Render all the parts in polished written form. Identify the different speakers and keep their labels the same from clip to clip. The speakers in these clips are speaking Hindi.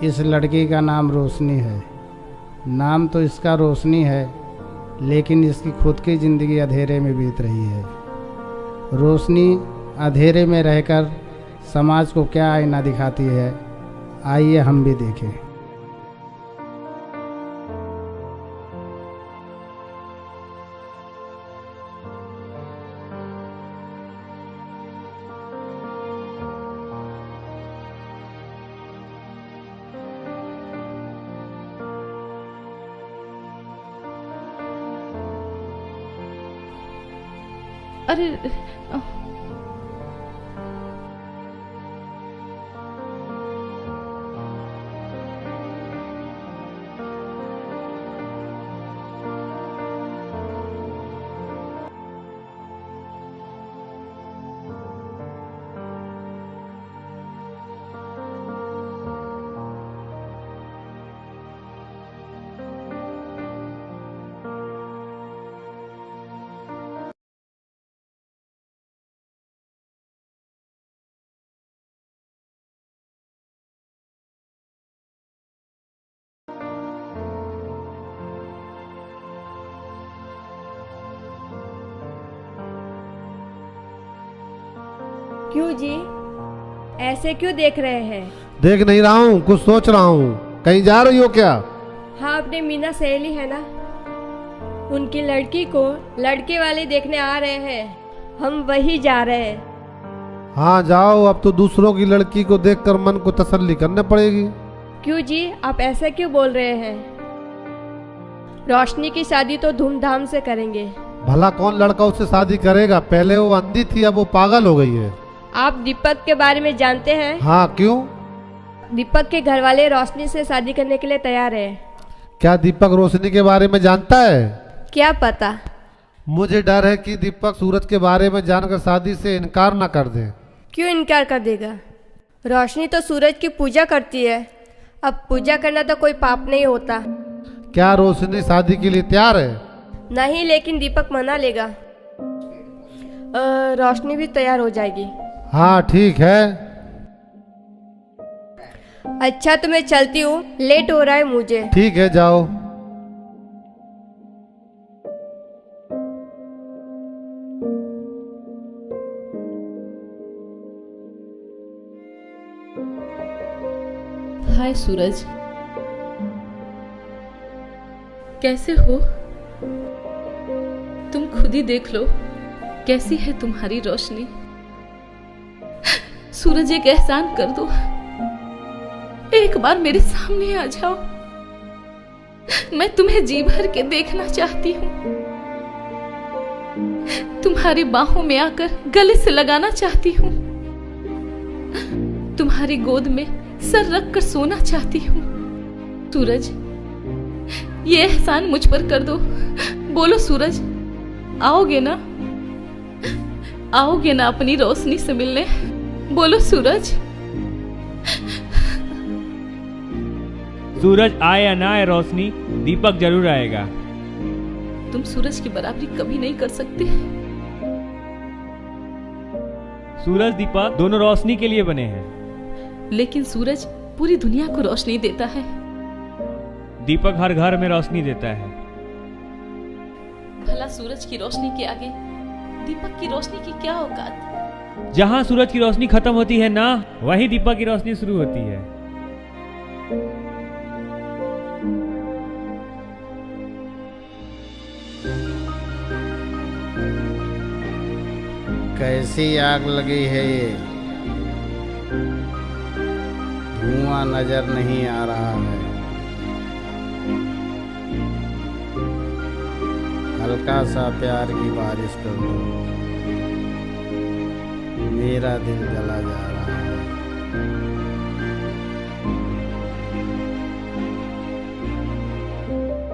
Speaker 1: इस लड़की का नाम रोशनी है। नाम तो इसका रोशनी है, लेकिन इसकी खुद की ज़िंदगी अंधेरे में बीत रही है। रोशनी अंधेरे में रहकर समाज को क्या आईना दिखाती है, आइए हम भी देखें।
Speaker 2: अरे
Speaker 3: क्यों जी, ऐसे क्यों देख रहे हैं?
Speaker 4: देख नहीं रहा हूँ, कुछ सोच रहा हूँ। कहीं जा रही हो क्या?
Speaker 3: हाँ, अपनी मीना सहेली है ना, उनकी लड़की को लड़के वाले देखने आ रहे हैं। हम वही जा रहे हैं।
Speaker 4: हाँ जाओ, अब तो दूसरों की लड़की को देखकर मन को तसल्ली करनी पड़ेगी।
Speaker 3: क्यों जी, आप ऐसा क्यों बोल रहे हैं? रोशनी की शादी तो धूमधाम से करेंगे।
Speaker 4: भला कौन लड़का उससे शादी करेगा? पहले वो अंधी थी, अब वो पागल हो गई है।
Speaker 3: आप दीपक के बारे में जानते हैं?
Speaker 4: हाँ, क्यों?
Speaker 3: दीपक के घर वाले रोशनी से शादी करने के लिए तैयार है।
Speaker 4: क्या दीपक रोशनी के बारे में जानता है?
Speaker 3: क्या पता।
Speaker 4: मुझे डर है कि दीपक सूरज के बारे में जानकर शादी से इनकार ना कर दे।
Speaker 3: क्यों इनकार कर देगा? रोशनी तो सूरज की पूजा करती है। अब पूजा करना तो कोई पाप नहीं होता।
Speaker 4: क्या रोशनी शादी के लिए तैयार है?
Speaker 3: नहीं, लेकिन दीपक मना लेगा। रोशनी भी तैयार हो जाएगी।
Speaker 4: हाँ ठीक है।
Speaker 3: अच्छा, तो मैं चलती हूँ, लेट हो रहा है मुझे।
Speaker 4: ठीक है, जाओ।
Speaker 2: हाय सूरज, कैसे हो? तुम खुद ही देख लो कैसी है तुम्हारी रोशनी। सूरज, एक एहसान कर दो, एक बार मेरे सामने आ जाओ। मैं तुम्हें जी भर के देखना चाहती हूँ, तुम्हारी बाहों में आकर गले से लगाना चाहती हूँ, तुम्हारी गोद में सर रख कर सोना चाहती हूँ। सूरज, ये एहसान मुझ पर कर दो। बोलो सूरज, आओगे ना? आओगे ना अपनी रोशनी से मिलने? बोलो सूरज।
Speaker 5: सूरज आए या ना आए रोशनी, दीपक जरूर आएगा।
Speaker 2: तुम सूरज की बराबरी कभी नहीं कर सकते।
Speaker 5: सूरज दीपक दोनों रोशनी के लिए बने हैं।
Speaker 2: लेकिन सूरज पूरी दुनिया को रोशनी देता है।
Speaker 5: दीपक हर घर में रोशनी देता है।
Speaker 2: भला सूरज की रोशनी के आगे दीपक की रोशनी की क्या औकात?
Speaker 5: जहाँ सूरज की रोशनी खत्म होती है ना, वहीं दीपक की रोशनी शुरू होती है।
Speaker 1: कैसी आग लगी है ये, धुआं नजर नहीं आ रहा है। हल्का सा प्यार की बारिश कर दो, मेरा दिल जला जा रहा है।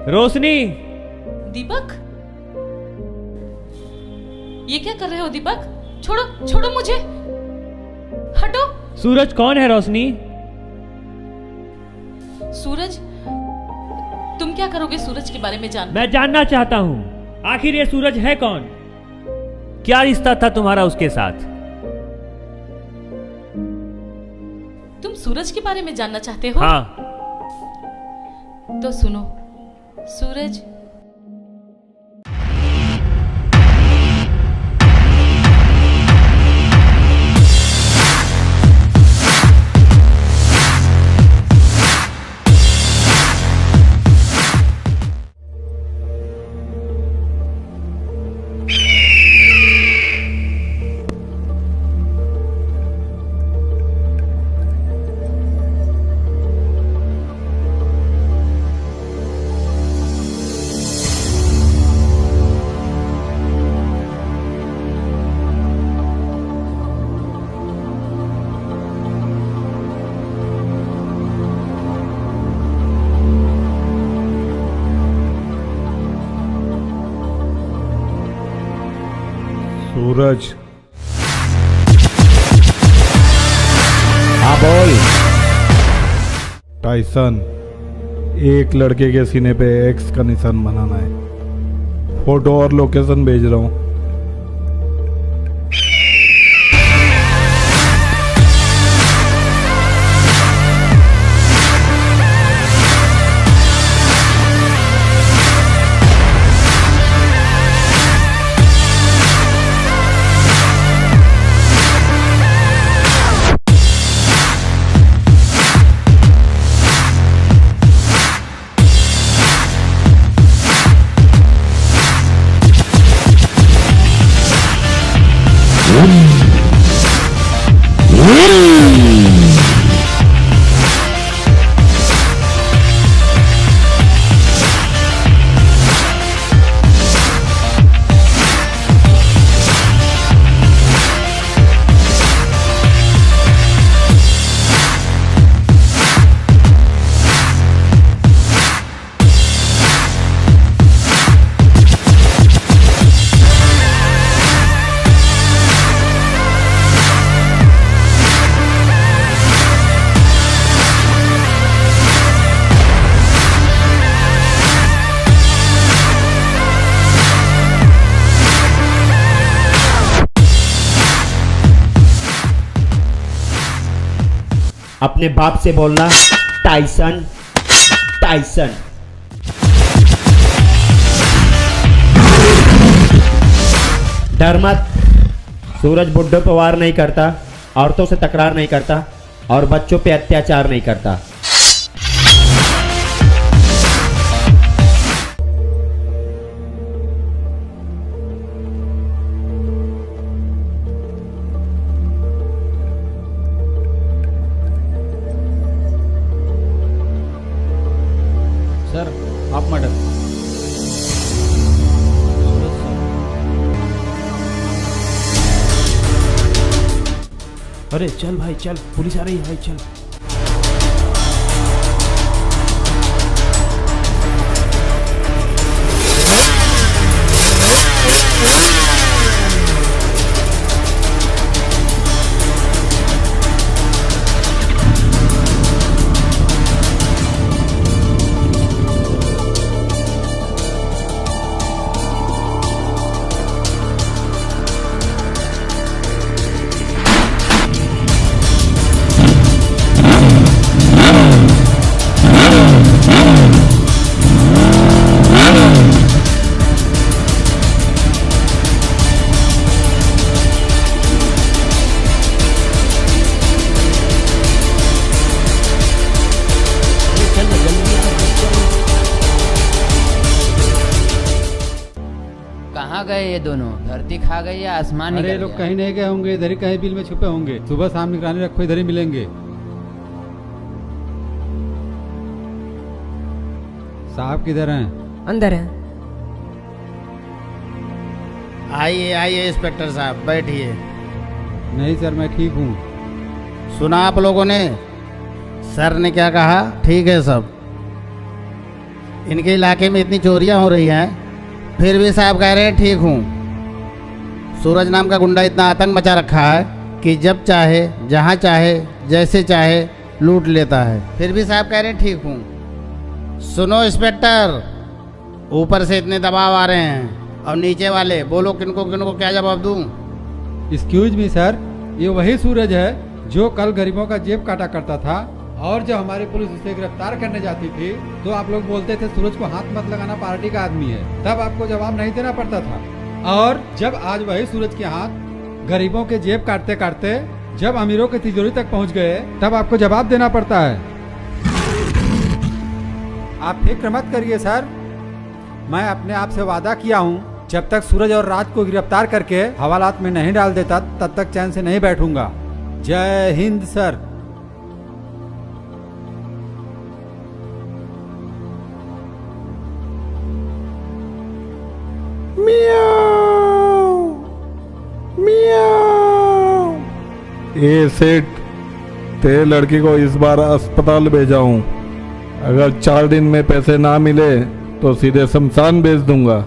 Speaker 5: रोशनी!
Speaker 2: दीपक, ये क्या कर रहे हो दीपक? छोड़ो, छोड़ो मुझे, हटो।
Speaker 5: सूरज कौन है रोशनी?
Speaker 2: सूरज, तुम क्या करोगे सूरज के बारे में जान?
Speaker 5: मैं जानना चाहता हूँ, आखिर ये सूरज है कौन? क्या रिश्ता था तुम्हारा उसके साथ?
Speaker 2: तुम सूरज के बारे में जानना चाहते हो?
Speaker 5: हाँ।
Speaker 2: तो सुनो, सूरज
Speaker 6: सूरज।
Speaker 7: हाँ बोल।
Speaker 6: टाइसन, एक लड़के के सीने पे एक्स का निशान बनाना है। फोटो और लोकेशन भेज रहा हूँ।
Speaker 7: अपने बाप से बोलना टाइसन टाइसन। डर मत, सूरज बुड्ढों पर वार नहीं करता, औरतों से तकरार नहीं करता और बच्चों पे अत्याचार नहीं करता।
Speaker 1: सर आप मर्डर।
Speaker 8: अरे चल भाई चल, पुलिस आ रही है भाई, चल।
Speaker 9: कहाँ गए ये दोनों? धरती खा गई या आसमान निकल
Speaker 10: अरे
Speaker 9: गया?
Speaker 10: लोग कहीं नहीं गए होंगे, इधर ही कहीं बिल में छुपे होंगे। सुबह शाम निगरानी रखो, इधर ही मिलेंगे। साहब किधर हैं?
Speaker 3: अंदर है।
Speaker 1: आइए आइए इंस्पेक्टर साहब, बैठिए।
Speaker 10: नहीं सर, मैं ठीक हूँ।
Speaker 1: सुना आप लोगों ने सर ने क्या कहा? ठीक है सब। इनके इलाके में इतनी चोरियां हो रही हैं, फिर भी साहब कह रहे हैं ठीक हूँ। सूरज नाम का गुंडा इतना आतंक मचा रखा है कि जब चाहे, जहाँ चाहे, जैसे चाहे लूट लेता है, फिर भी साहब कह रहे हैं ठीक हूँ। सुनो इंस्पेक्टर, ऊपर से इतने दबाव आ रहे हैं और नीचे वाले बोलो किनको किनको क्या जवाब दूँ?
Speaker 10: एक्सक्यूज मी सर, ये वही सूरज है जो कल गरीबों का जेब काटा करता था, और जब हमारी पुलिस उसे गिरफ्तार करने जाती थी तो आप लोग बोलते थे सूरज को हाथ मत लगाना, पार्टी का आदमी है। तब आपको जवाब नहीं देना पड़ता था। और जब आज वही सूरज के हाथ गरीबों के जेब काटते काटते जब अमीरों की तिजोरी तक पहुंच गए, तब आपको जवाब देना पड़ता है। आप फिक्र मत करिए सर, मैं अपने आप से वादा किया हूँ, जब तक सूरज और राज को गिरफ्तार करके हवालात में नहीं डाल देता तब तक चैन से नहीं बैठूंगा। जय हिंद सर।
Speaker 6: ए सेठ, तेरे लड़की को इस बार अस्पताल भेजा हूँ। अगर 4 दिन में पैसे ना मिले तो सीधे शमशान भेज दूंगा।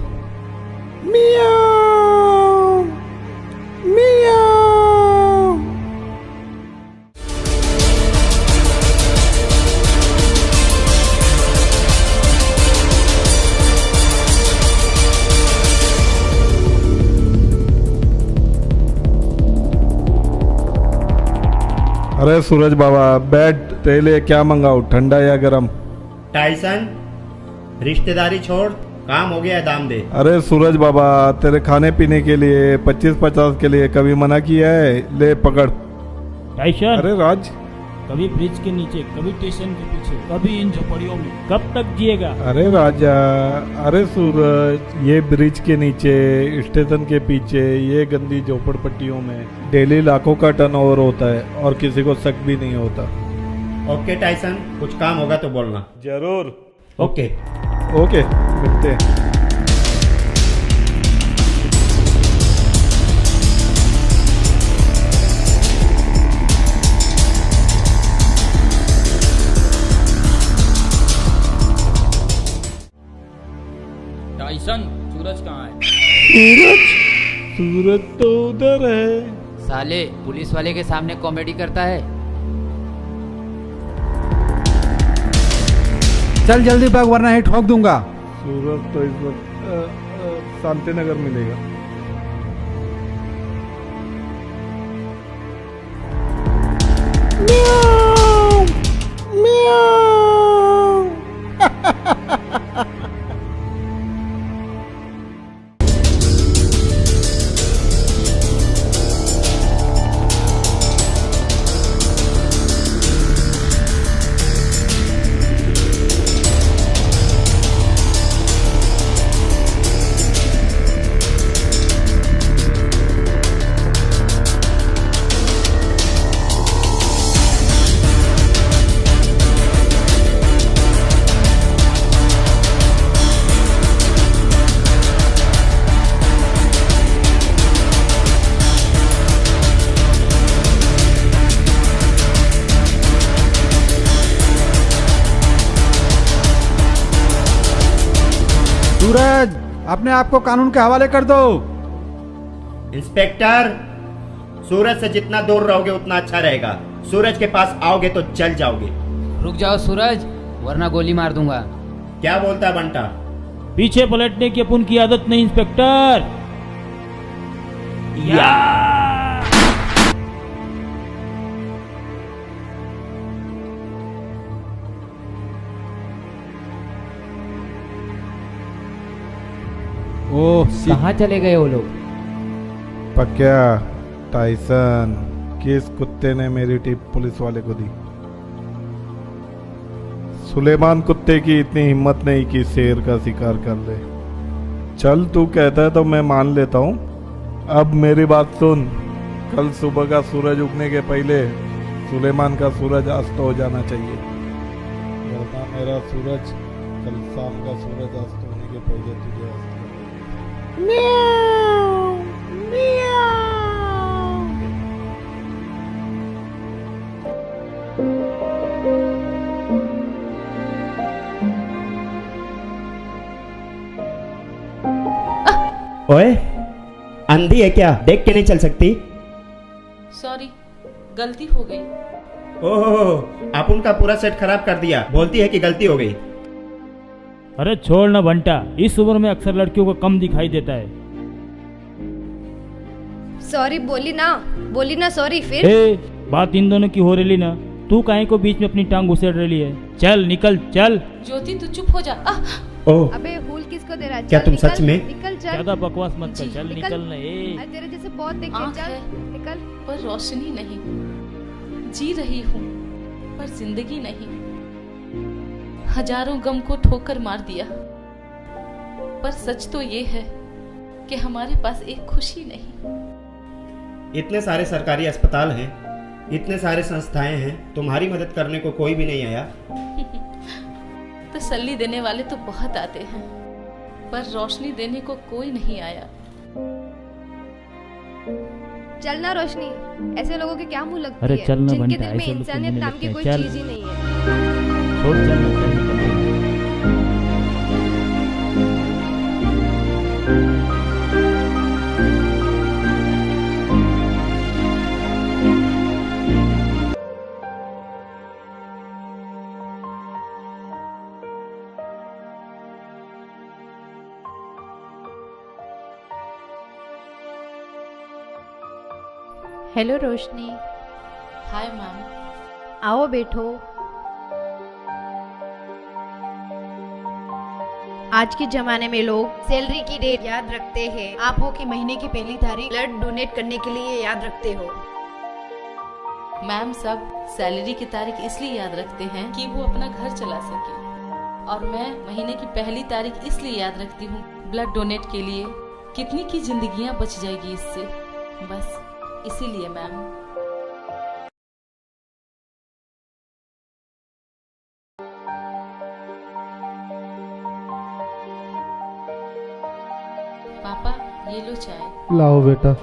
Speaker 6: अरे सूरज बाबा, बैठ, तेरे लिए क्या मंगाऊं, ठंडा या गरम?
Speaker 7: टाइसन, रिश्तेदारी छोड़, काम हो गया, दाम दे।
Speaker 6: अरे सूरज बाबा, तेरे खाने पीने के लिए 25-50 के लिए कभी मना किया है? ले पकड़।
Speaker 5: टाइसन,
Speaker 6: अरे राज,
Speaker 8: कभी ब्रिज के नीचे, कभी स्टेशन के पीछे, कभी इन झोपड़ियों में, कब तक जिएगा?
Speaker 6: अरे राजा, अरे सूरज, ये ब्रिज के नीचे, स्टेशन के पीछे, ये गंदी झोपड़पट्टियों में डेली लाखों का टर्नओवर होता है और किसी को शक भी नहीं होता।
Speaker 7: ओके टाइसन, कुछ काम होगा तो बोलना।
Speaker 6: जरूर।
Speaker 7: ओके
Speaker 6: ओके, मिलते हैं।
Speaker 8: टाइसन, सूरज कहाँ है?
Speaker 6: सूरज? सूरज तो उधर है।
Speaker 9: साले पुलिस वाले के सामने कॉमेडी करता है।
Speaker 10: चल जल्दी भाग वरना ही ठोक दूंगा।
Speaker 6: सूरज तो इस वक्त शांति नगर मिलेगा।
Speaker 10: सूरज, अपने आप को कानून के हवाले कर दो।
Speaker 7: इंस्पेक्टर, सूरज से जितना दूर रहोगे उतना अच्छा रहेगा। सूरज के पास आओगे तो जल जाओगे।
Speaker 9: रुक जाओ सूरज, वरना गोली मार दूंगा।
Speaker 7: क्या बोलता है बंटा?
Speaker 5: पीछे पलटने की अपन की आदत नहीं इंस्पेक्टर। या
Speaker 10: ओह,
Speaker 9: कहाँ चले गए वो लोग?
Speaker 6: पक्या, टाइसन, किस कुत्ते ने मेरी टिप पुलिस वाले को दी? सुलेमान कुत्ते की इतनी हिम्मत नहीं कि शेर का शिकार कर ले। चल, तू कहता है तो मैं मान लेता हूँ। अब मेरी बात सुन, कल सुबह का सूरज उगने के पहले सुलेमान का सूरज अस्त हो जाना चाहिए, वरना मेरा सूरज कल शाम का सूरज अस्त होने के पहले तुझे अस्त कर
Speaker 7: ओए, अंधी है क्या? देख के नहीं चल सकती?
Speaker 2: सॉरी, गलती हो गई।
Speaker 7: ओह, आप उनका पूरा सेट खराब कर दिया। बोलती है कि गलती हो गई।
Speaker 5: अरे छोड़ ना बंटा, इस उम्र में अक्सर लड़कियों को कम दिखाई देता है।
Speaker 3: सॉरी बोली ना सॉरी फिर।
Speaker 5: ए,
Speaker 8: बात इन दोनों की हो रही ना, तू काहे को बीच में अपनी टांग घुसेड़ रही है। चल निकल चल।
Speaker 2: ज्योति तू चुप हो जा।
Speaker 7: ओह,
Speaker 3: अबे फूल किसको दे रहा है?
Speaker 7: क्या
Speaker 3: चल,
Speaker 7: तुम
Speaker 3: निकल,
Speaker 7: सच में?
Speaker 3: निकल चल।
Speaker 8: ज्यादा बकवास मत कर, चल
Speaker 3: निकल।
Speaker 8: निकल ना।
Speaker 3: अरे तेरे जैसे बहुत देखे,
Speaker 2: आँख
Speaker 3: चल
Speaker 2: है,
Speaker 3: निकल।
Speaker 2: पर रोशनी नहीं। जी रही हूँ पर जिंदगी नहीं। हजारों गम को ठोकर मार दिया, पर सच तो ये है कि हमारे पास एक खुशी नहीं।
Speaker 7: इतने सारे सरकारी अस्पताल हैं, इतने सारे संस्थाएं हैं, तुम्हारी मदद करने को कोई भी नहीं आया।
Speaker 2: तसल्ली देने वाले तो बहुत आते हैं, पर रोशनी देने को कोई नहीं आया।
Speaker 3: चलना रोशनी, ऐसे लोगों के क्या मुंह लगती
Speaker 8: अरे
Speaker 3: है,
Speaker 8: चल ना
Speaker 3: जिनके
Speaker 8: बंटा,
Speaker 3: दिल में
Speaker 8: ऐसे लोग
Speaker 3: इंसानियत
Speaker 8: मुंह
Speaker 3: नाम
Speaker 8: लगते
Speaker 3: की
Speaker 8: हैं,
Speaker 3: कोई
Speaker 8: चल।
Speaker 3: चीज ही नहीं है।
Speaker 8: छोड़ चल ना, चल निकल।
Speaker 11: हेलो रोशनी।
Speaker 2: Hi ma'am.
Speaker 11: आओ बैठो। आज के जमाने में लोग सैलरी की डेट याद रखते हैं, आप हो कि महीने की पहली तारीख ब्लड डोनेट करने के लिए याद रखते हो।
Speaker 2: मैम सब सैलरी की तारीख इसलिए याद रखते हैं कि वो अपना घर चला सके, और मैं महीने की पहली तारीख इसलिए याद रखती हूँ ब्लड डोनेट के लिए। कितनी की जिंदगियां बच जाएगी इससे, बस इसीलिए मैम। पापा ये लो चाय।
Speaker 4: लाओ बेटा।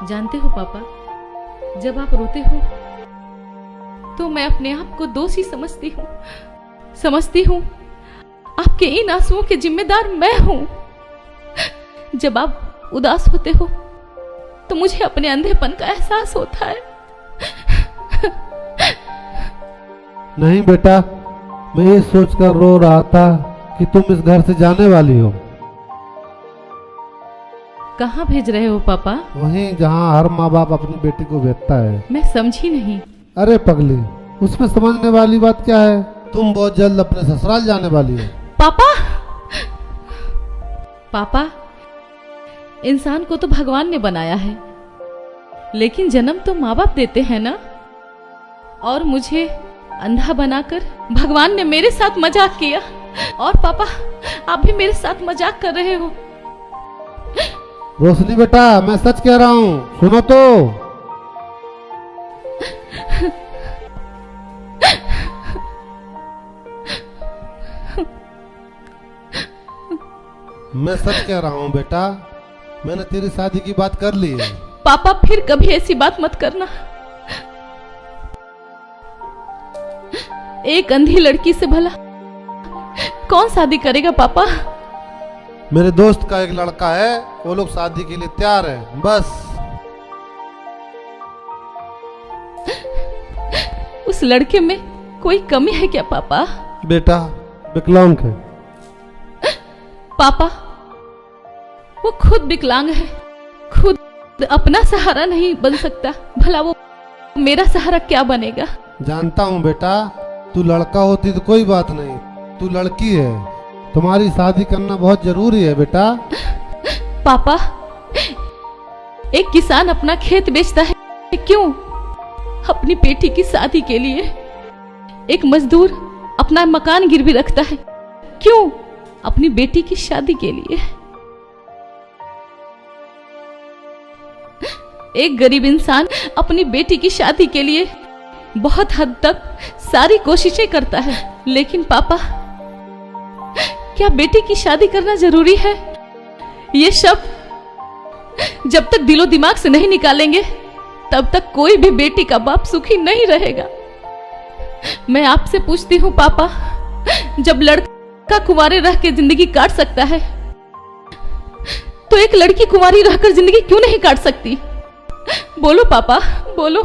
Speaker 2: जानते हो पापा, जब आप रोते हो तो मैं अपने आप को दोषी समझती हूँ। आपके इन आंसुओं के जिम्मेदार मैं हूँ। जब आप उदास होते हो तो मुझे अपने अंधेपन का एहसास होता है।
Speaker 4: नहीं बेटा, मैं ये सोचकर रो रहा था कि तुम इस घर से जाने वाली हो।
Speaker 2: कहाँ भेज रहे हो पापा?
Speaker 4: वहीं जहाँ हर माँ बाप अपनी बेटी को भेजता है।
Speaker 2: मैं समझी नहीं।
Speaker 4: अरे पगली, उसमें समझने वाली बात क्या है? तुम बहुत जल्द अपने ससुराल जाने वाली हो।
Speaker 2: पापा, इंसान को तो भगवान ने बनाया है, लेकिन जन्म तो माँ बाप देते हैं ना। और मुझे अंधा बनाकर भगवान ने मेरे साथ मजाक किया, और पापा आप भी मेरे साथ मजाक कर रहे हो।
Speaker 4: रोशनी बेटा, मैं सच कह रहा हूँ, सुनो तो। मैं सच कह रहा हूँ बेटा, मैंने तेरी शादी की बात कर ली है।
Speaker 2: पापा फिर कभी ऐसी बात मत करना। एक अंधी लड़की से भला कौन शादी करेगा पापा?
Speaker 4: मेरे दोस्त का एक लड़का है, वो लोग शादी के लिए तैयार है। बस
Speaker 2: उस लड़के में कोई कमी है क्या पापा?
Speaker 4: बेटा विकलांग है।
Speaker 2: पापा वो खुद विकलांग है, खुद अपना सहारा नहीं बन सकता, भला वो मेरा सहारा क्या बनेगा?
Speaker 4: जानता हूँ बेटा, तू लड़का होती तो कोई बात नहीं, तू लड़की है, तुम्हारी शादी करना बहुत जरूरी है बेटा।
Speaker 2: पापा, एक किसान अपना खेत बेचता है क्यों? अपनी बेटी की शादी के लिए। एक मजदूर अपना मकान गिरवी रखता है क्यों? अपनी बेटी की शादी के लिए। एक गरीब इंसान अपनी बेटी की शादी के लिए बहुत हद तक सारी कोशिशें करता है, लेकिन पापा क्या बेटी की शादी करना जरूरी है? ये सब जब तक दिलो दिमाग से नहीं निकालेंगे तब तक कोई भी बेटी का बाप सुखी नहीं रहेगा। मैं आपसे पूछती हूँ पापा, जब लड़का कुंवारे रह के जिंदगी काट सकता है तो एक लड़की कुंवारी रहकर जिंदगी क्यों नहीं काट सकती? बोलो पापा, बोलो।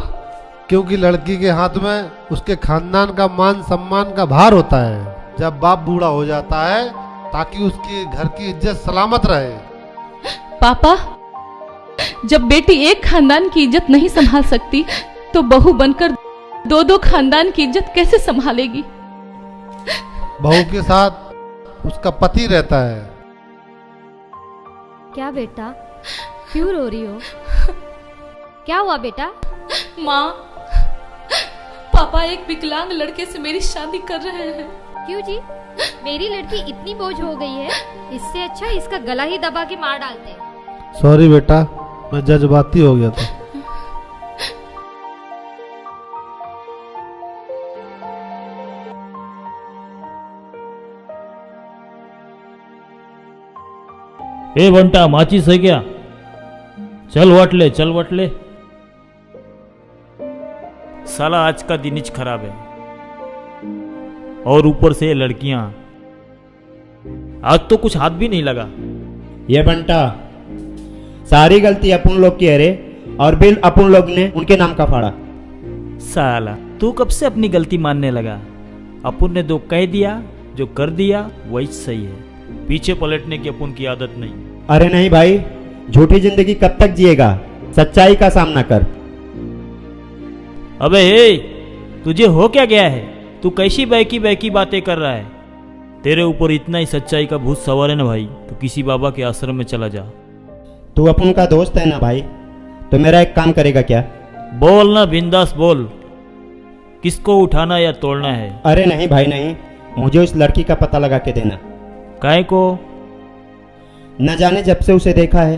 Speaker 4: क्योंकि लड़की के हाथ में उसके खानदान का मान सम्मान का भार होता है जब बाप बूढ़ा हो जाता है, ताकि उसके घर की इज्जत सलामत रहे।
Speaker 2: पापा जब बेटी एक खानदान की इज्जत नहीं संभाल सकती तो बहू बनकर दो दो खानदान की इज्जत कैसे संभालेगी?
Speaker 4: बहू के साथ उसका पति रहता है।
Speaker 12: क्या बेटा, क्यों रो रही हो? क्या हुआ बेटा?
Speaker 2: माँ, पापा एक विकलांग लड़के से मेरी शादी कर रहे हैं।
Speaker 12: क्यों जी? मेरी लड़की इतनी बोझ हो गई है, इससे अच्छा इसका गला ही दबा के मार डालते हैं।
Speaker 4: सॉरी बेटा, मैं जज्बाती हो गया था।
Speaker 8: ए बंटा, माचिस है क्या? चल वट ले, चल वट ले। साला आज का दिन ही खराब है, और ऊपर से ये लड़कियां। आज तो कुछ हाथ भी नहीं लगा।
Speaker 7: ये बंटा, सारी गलती अपन लोग की है रे, और बिल अपन लोग ने उनके नाम का फाड़ा।
Speaker 5: साला तू कब से अपनी गलती मानने लगा? अपन ने जो कह दिया, जो कर दिया वही सही है। पीछे पलटने की अपन की आदत नहीं।
Speaker 7: अरे नहीं भाई, झूठी जिंदगी कब तक जिएगा? सच्चाई का सामना कर।
Speaker 5: अबे हे, तुझे हो क्या गया है? तू कैसी बहकी बहकी बातें कर रहा है? तेरे ऊपर इतना ही सच्चाई का भूत सवार है ना भाई, तो किसी बाबा के आश्रम में चला जा।
Speaker 7: तू अपन का दोस्त है ना भाई, तो मेरा एक काम करेगा क्या?
Speaker 5: बोल ना, बिंदास बोल। किसको उठाना या तोड़ना है?
Speaker 7: अरे नहीं भाई नहीं, मुझे उस लड़की का पता लगा के देना।
Speaker 5: काय को?
Speaker 7: न जाने जब से उसे देखा है,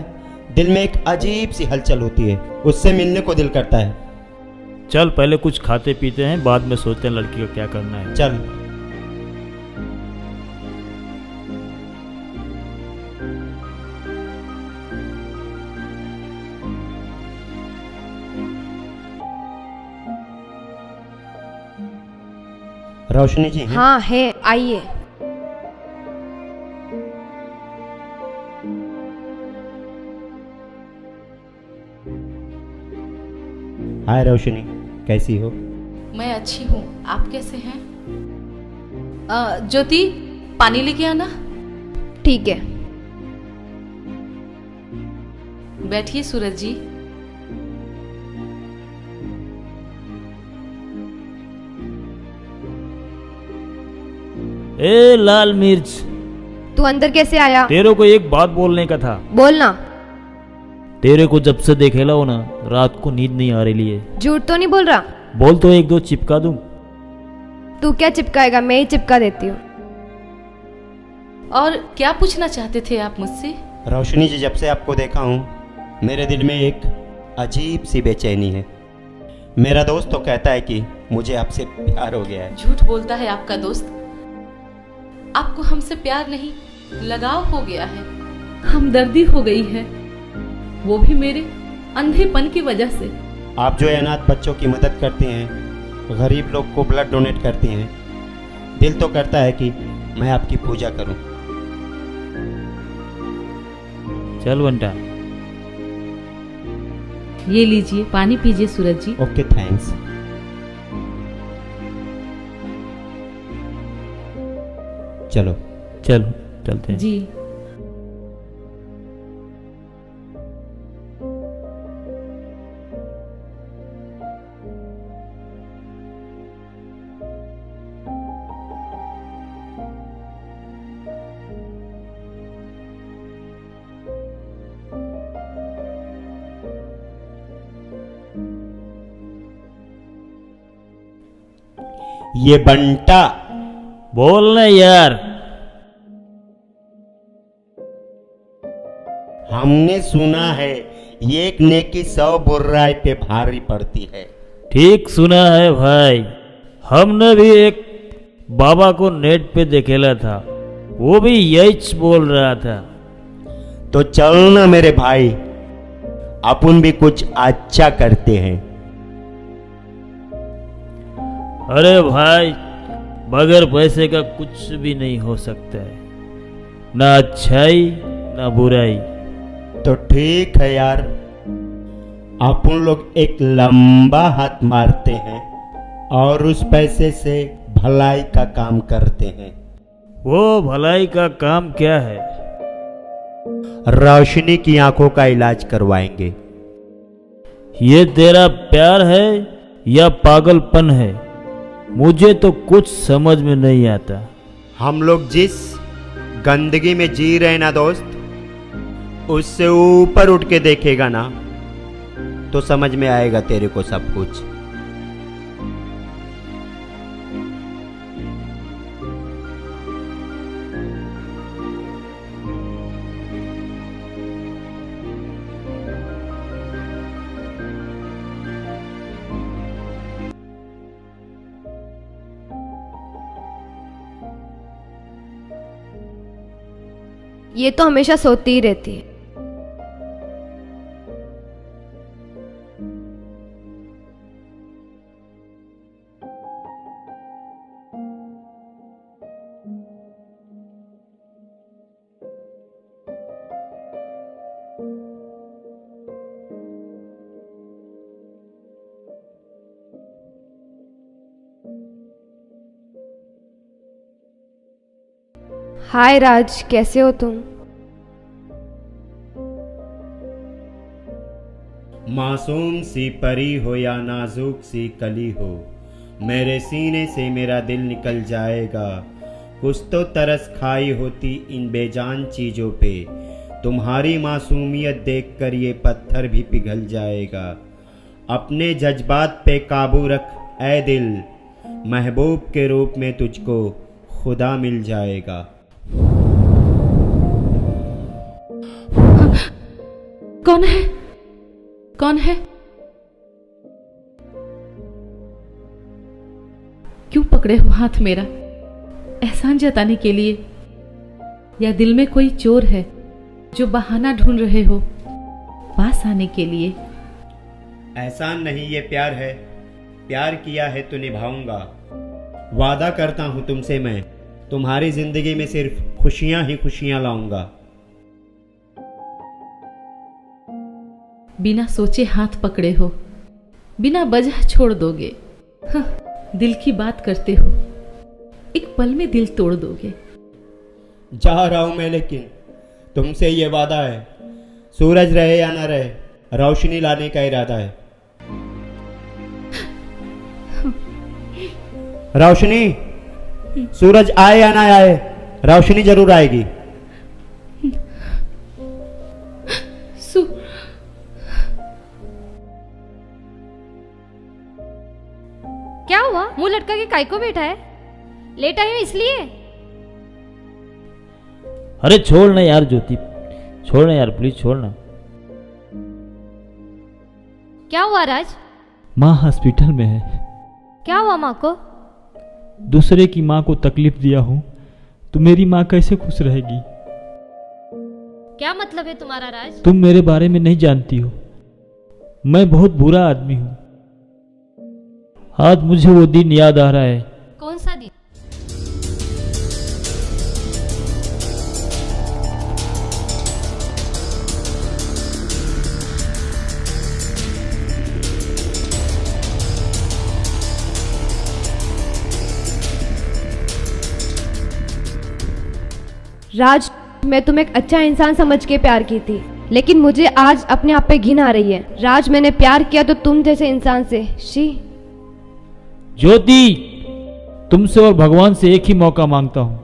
Speaker 7: दिल में एक अजीब सी हलचल होती है, उससे मिलने को दिल करता है।
Speaker 5: चल पहले कुछ खाते पीते हैं, बाद में सोचते हैं लड़की का क्या करना है।
Speaker 7: चल। रोशनी जी हैं?
Speaker 11: हाँ है, आइए।
Speaker 7: हाय रोशनी, कैसी हो?
Speaker 2: मैं अच्छी हूँ, आप कैसे हैं? ज्योति, पानी लेके आना।
Speaker 11: ठीक है।
Speaker 2: बैठिए सूरज जी।
Speaker 5: ए लाल मिर्च,
Speaker 11: तू अंदर कैसे आया?
Speaker 5: तेरे को एक बात बोलने का था।
Speaker 11: बोलना।
Speaker 5: तेरे को जब से देखेला हो ना, रात को नींद नहीं आ रही है।
Speaker 11: झूठ तो नहीं बोल रहा?
Speaker 5: बोल तो एक दो चिपका दूं।
Speaker 11: तू क्या चिपकाएगा, मैं ही चिपका देती हूँ।
Speaker 2: और क्या पूछना चाहते थे आप मुझसे?
Speaker 7: रोशनी जी, जब से आपको देखा हूँ मेरे दिल में एक अजीब सी बेचैनी है। मेरा दोस्त तो कहता है कि मुझे आपसे प्यार हो गया है।
Speaker 2: झूठ बोलता है आपका दोस्त। आपको हमसे प्यार नहीं, लगाव हो गया है, हमदर्दी हो गई है, वो भी मेरे अंधेपन की वजह से।
Speaker 7: आप जो अनाथ बच्चों की मदद करती हैं, गरीब लोग को ब्लड डोनेट करती हैं, दिल तो करता है कि मैं आपकी पूजा करूं।
Speaker 5: चल बंटा,
Speaker 2: ये लीजिए, पानी पीजिए सूरज जी।
Speaker 7: Okay, thanks. चलो
Speaker 5: चलो चलते हैं
Speaker 2: जी।
Speaker 7: ये बंटा,
Speaker 5: बोल ना यार।
Speaker 7: हमने सुना है ये एक नेकी 100 बुराई पे भारी पड़ती है।
Speaker 5: ठीक सुना है भाई, हमने भी एक बाबा को नेट पे देखेला था, वो भी यही बोल रहा था।
Speaker 7: तो चल ना मेरे भाई, अपन भी कुछ अच्छा करते हैं।
Speaker 5: अरे भाई, बगैर पैसे का कुछ भी नहीं हो सकता है, ना अच्छाई ना बुराई।
Speaker 7: तो ठीक है यार, अपन लोग एक लंबा हाथ मारते हैं और उस पैसे से भलाई का काम करते हैं।
Speaker 5: वो भलाई का काम क्या है?
Speaker 7: रोशनी की आंखों का इलाज करवाएंगे।
Speaker 5: ये तेरा प्यार है या पागलपन है? मुझे तो कुछ समझ में नहीं आता।
Speaker 7: हम लोग जिस गंदगी में जी रहे ना दोस्त, उससे ऊपर उठ के देखेगा ना तो समझ में आएगा तेरे को सब कुछ।
Speaker 3: ये तो हमेशा सोती ही रहती है। हाय राज, कैसे हो तुम?
Speaker 7: मासूम सी परी हो या नाजुक सी कली हो, मेरे सीने से मेरा दिल निकल जाएगा। कुछ तो तरस खाई होती इन बेजान चीज़ों पे, तुम्हारी मासूमियत देखकर ये पत्थर भी पिघल जाएगा। अपने जज्बात पे काबू रख ऐ दिल, महबूब के रूप में तुझको खुदा मिल जाएगा।
Speaker 2: कौन है? कौन है? क्यों पकड़े हो हाथ मेरा? एहसान जताने के लिए या दिल में कोई चोर है जो बहाना ढूंढ रहे हो पास आने के लिए?
Speaker 7: एहसान नहीं, ये प्यार है। प्यार किया है तो निभाऊंगा। वादा करता हूं तुमसे मैं, तुम्हारी जिंदगी में सिर्फ खुशियां ही खुशियां लाऊंगा।
Speaker 2: बिना सोचे हाथ पकड़े हो, बिना वजह छोड़ दोगे। हाँ, दिल की बात करते हो, एक पल में दिल तोड़ दोगे।
Speaker 7: जा रहा हूं मैं, लेकिन तुमसे ये वादा है, सूरज रहे या ना रहे, रोशनी लाने का इरादा है। रोशनी, सूरज आए या ना आए, रोशनी जरूर आएगी।
Speaker 12: क्या हुआ? मुंह लटका के काय को बैठा है? लेट आई हूं इसलिए?
Speaker 5: अरे छोड़ ना यार ज्योति, छोड़ ना यार, प्लीज छोड़ ना।
Speaker 12: क्या हुआ राज?
Speaker 5: माँ हॉस्पिटल में है।
Speaker 12: क्या हुआ माँ को?
Speaker 5: दूसरे की माँ को तकलीफ दिया हूँ तो मेरी माँ कैसे खुश रहेगी?
Speaker 12: क्या मतलब है तुम्हारा राज?
Speaker 5: तुम मेरे बारे में नहीं जानती हो, मैं बहुत बुरा आदमी हूँ। आज मुझे वो दिन याद आ रहा है।
Speaker 12: कौन सा दिन?
Speaker 3: राज, मैं तुम्हें एक अच्छा इंसान समझ के प्यार की थी, लेकिन मुझे आज अपने आप पे घिन आ रही है। राज, मैंने प्यार किया तो तुम जैसे इंसान से। शी
Speaker 5: ज्योति, तुमसे और भगवान से एक ही मौका मांगता हूं।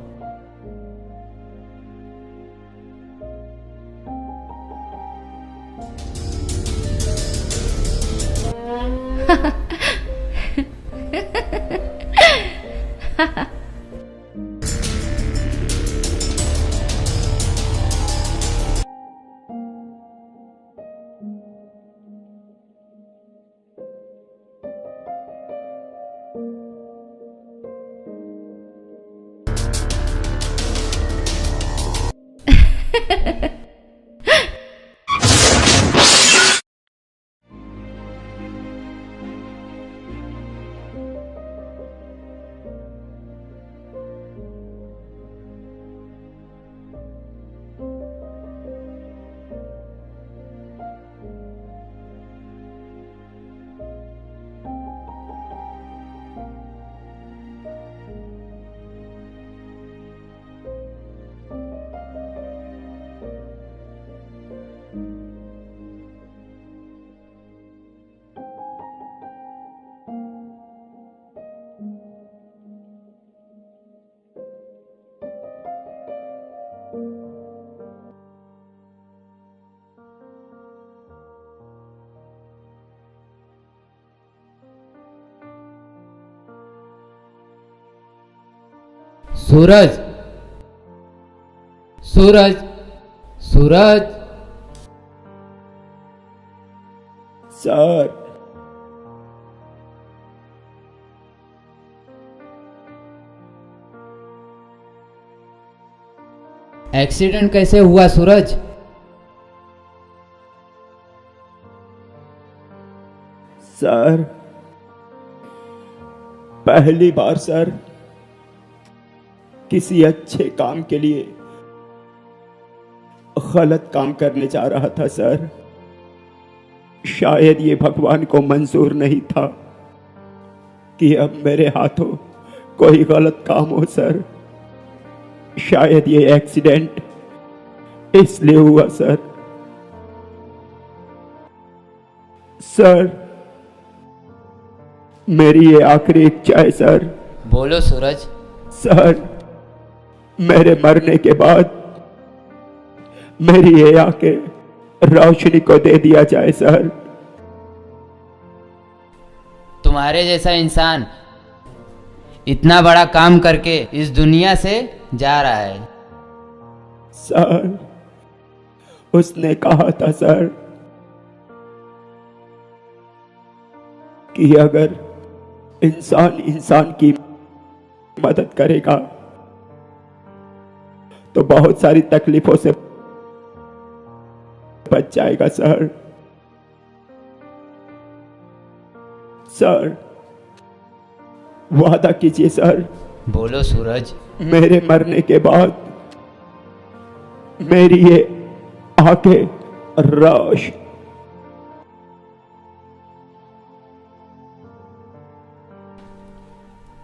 Speaker 9: सूरज, सूरज, सूरज।
Speaker 7: सर,
Speaker 9: एक्सीडेंट कैसे हुआ सूरज?
Speaker 7: सर, पहली बार सर किसी अच्छे काम के लिए गलत काम करने जा रहा था सर। शायद ये भगवान को मंजूर नहीं था कि अब मेरे हाथों कोई गलत काम हो सर। शायद ये एक्सीडेंट इसलिए हुआ सर। सर, मेरी ये आखिरी इच्छा है सर।
Speaker 9: बोलो सूरज।
Speaker 7: सर, मेरे मरने के बाद मेरी ये आंखें रोशनी को दे दिया जाए सर।
Speaker 9: तुम्हारे जैसा इंसान इतना बड़ा काम करके इस दुनिया से जा रहा है।
Speaker 7: सर, उसने कहा था सर कि अगर इंसान इंसान की मदद करेगा तो बहुत सारी तकलीफों से बच जाएगा सर। सर, वादा कीजिए सर।
Speaker 9: बोलो सूरज।
Speaker 7: मेरे मरने के बाद मेरी ये आंखें रोश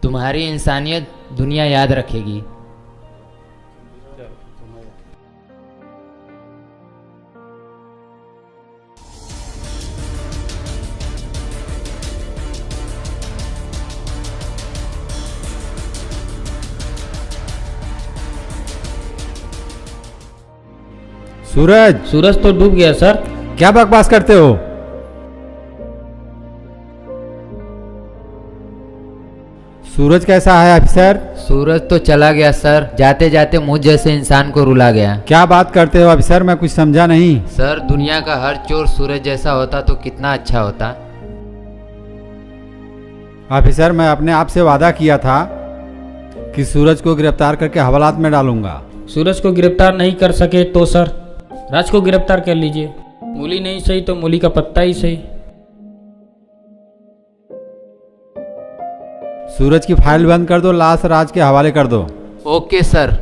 Speaker 9: तुम्हारी इंसानियत दुनिया याद रखेगी।
Speaker 10: सूरज।
Speaker 8: सूरज तो डूब गया सर।
Speaker 10: क्या बकवास करते हो? सूरज कैसा है अफसर?
Speaker 9: सूरज तो चला गया सर, जाते जाते मुझ जैसे इंसान को रुला गया।
Speaker 10: क्या बात करते हो अफसर, मैं कुछ समझा नहीं।
Speaker 9: सर, दुनिया का हर चोर सूरज जैसा होता तो कितना अच्छा होता।
Speaker 10: ऑफिसर, मैं अपने आप से वादा किया था कि सूरज को गिरफ्तार करके हवालात में डालूंगा।
Speaker 8: सूरज को गिरफ्तार नहीं कर सके तो सर राज को गिरफ्तार कर लीजिए। मूली नहीं सही तो मूली का पत्ता ही सही।
Speaker 10: सूरज की फाइल बंद कर दो, लाश राज के हवाले कर दो।
Speaker 9: Okay sir.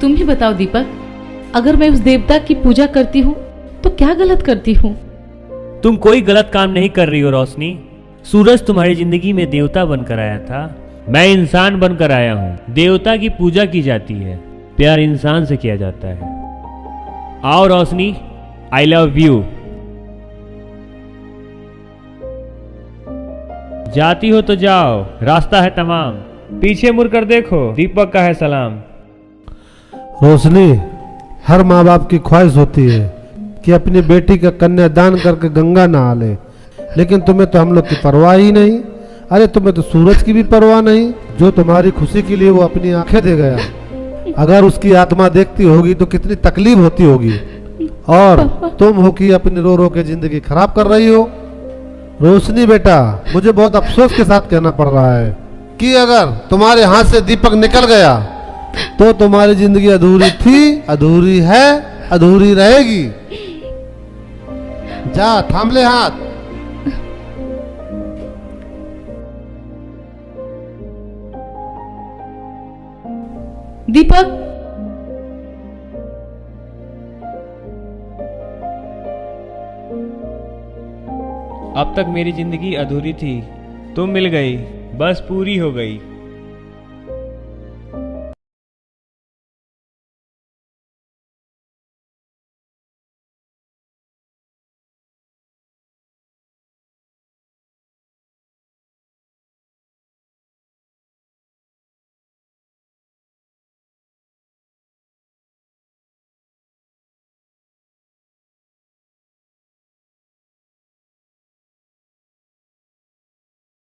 Speaker 2: तुम ही बताओ दीपक, अगर मैं उस देवता की पूजा करती हूँ तो क्या गलत करती हूँ?
Speaker 13: तुम कोई गलत काम नहीं कर रही हो रोशनी। सूरज तुम्हारी जिंदगी में देवता बनकर आया था, मैं इंसान बनकर आया हूँ। देवता की पूजा की जाती है, प्यार इंसान से किया जाता है। आओ रोशनी, आई लव यू। जाती हो तो जाओ, रास्ता है तमाम। पीछे मुड़कर देखो, दीपक का है सलाम।
Speaker 4: रोशनी, हर माँ बाप की ख्वाहिश होती है कि अपनी बेटी का कन्यादान करके गंगा नहा ले, लेकिन तुम्हें तो हम लोग की परवाह ही नहीं। अरे तुम्हें तो सूरज की भी परवाह नहीं, जो तुम्हारी खुशी के लिए वो अपनी आंखें दे गया। अगर उसकी आत्मा देखती होगी तो कितनी तकलीफ होती होगी, और तुम हो कि अपनी रो रो के जिंदगी खराब कर रही हो। रोशनी बेटा, मुझे बहुत अफसोस के साथ कहना पड़ रहा है कि अगर तुम्हारे हाथ से दीपक निकल गया तो तुम्हारी जिंदगी अधूरी थी, अधूरी है, अधूरी रहेगी। जा, थाम ले हाथ।
Speaker 2: दीपक,
Speaker 13: अब तक मेरी जिंदगी अधूरी थी, तुम मिल गई, बस पूरी हो गई।